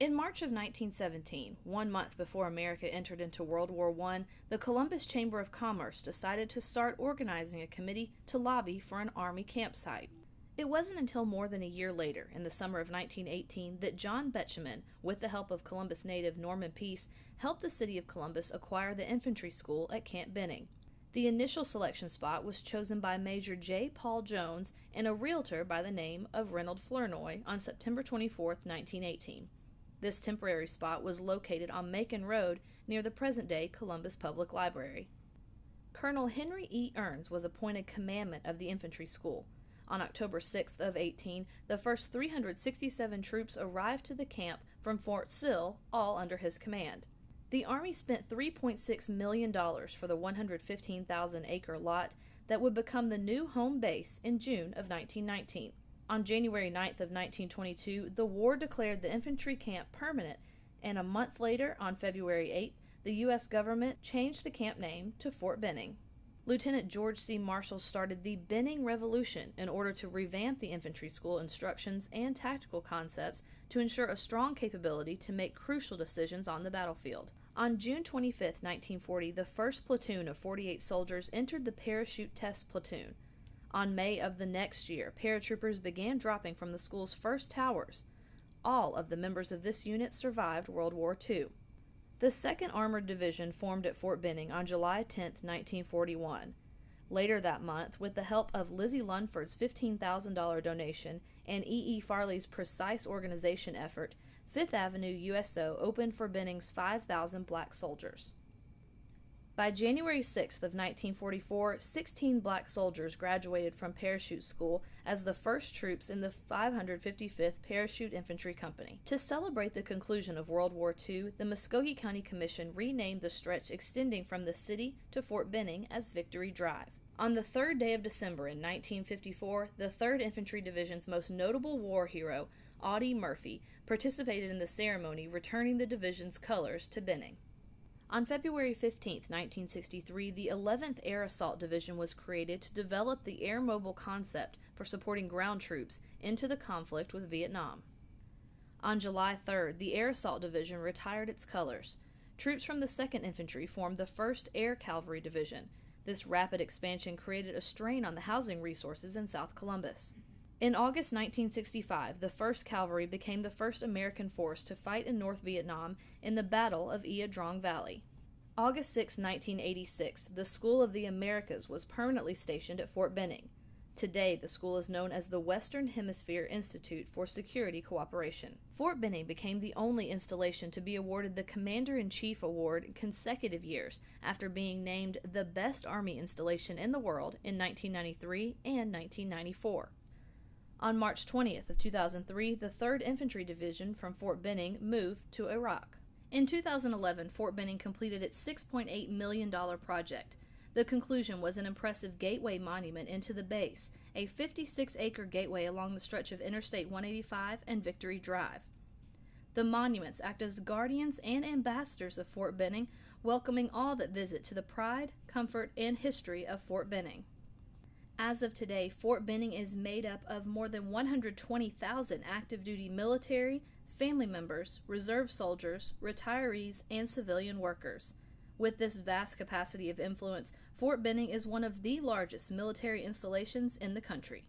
In March of 1917, 1 month before America entered into World War I, the Columbus Chamber of Commerce decided to start organizing a committee to lobby for an Army campsite. It wasn't until more than a year later, in the summer of 1918, that John Betjeman, with the help of Columbus native Norman Pease, helped the city of Columbus acquire the infantry school at Camp Benning. The initial selection spot was chosen by Major J. Paul Jones and a realtor by the name of Reynold Flournoy on September 24, 1918. This temporary spot was located on Macon Road near the present-day Columbus Public Library. Colonel Henry E. Ernst was appointed commandant of the infantry school. On October 6th of 18, the first 367 troops arrived to the camp from Fort Sill, all under his command. The Army spent $3.6 million for the 115,000-acre lot that would become the new home base in June of 1919. On January 9th of 1922, the war declared the infantry camp permanent, and a month later, on February 8th, the U.S. government changed the camp name to Fort Benning. Lieutenant George C. Marshall started the Benning Revolution in order to revamp the infantry school instructions and tactical concepts to ensure a strong capability to make crucial decisions on the battlefield. On June 25, 1940, the first platoon of 48 soldiers entered the parachute test platoon. On May of the next year, paratroopers began dropping from the school's first towers. All of the members of this unit survived World War II. The 2nd Armored Division formed at Fort Benning on July 10, 1941. Later that month, with the help of Lizzie Lunford's $15,000 donation and E. Farley's precise organization effort, 5th Avenue USO opened for Benning's 5,000 black soldiers. By January 6th of 1944, 16 black soldiers graduated from parachute school as the first troops in the 555th Parachute Infantry Company. To celebrate the conclusion of World War II, the Muskogee County Commission renamed the stretch extending from the city to Fort Benning as Victory Drive. On the 3rd day of December in 1954, the 3rd Infantry Division's most notable war hero, Audie Murphy, participated in the ceremony returning the division's colors to Benning. On February 15, 1963, the 11th Air Assault Division was created to develop the air mobile concept for supporting ground troops into the conflict with Vietnam. On July 3rd, the Air Assault Division retired its colors. Troops from the 2nd Infantry formed the 1st Air Cavalry Division. This rapid expansion created a strain on the housing resources in South Columbus. In August 1965, the 1st Cavalry became the first American force to fight in North Vietnam in the Battle of Ia Drong Valley. August 6, 1986, the School of the Americas was permanently stationed at Fort Benning. Today, the school is known as the Western Hemisphere Institute for Security Cooperation. Fort Benning became the only installation to be awarded the Commander-in-Chief Award in consecutive years after being named the best Army installation in the world in 1993 and 1994. On March 20th of 2003, the 3rd Infantry Division from Fort Benning moved to Iraq. In 2011, Fort Benning completed its $6.8 million project. The conclusion was an impressive gateway monument into the base, a 56-acre gateway along the stretch of Interstate 185 and Victory Drive. The monuments act as guardians and ambassadors of Fort Benning, welcoming all that visit to the pride, comfort, and history of Fort Benning. As of today, Fort Benning is made up of more than 120,000 active-duty military, family members, reserve soldiers, retirees, and civilian workers. With this vast capacity of influence, Fort Benning is one of the largest military installations in the country.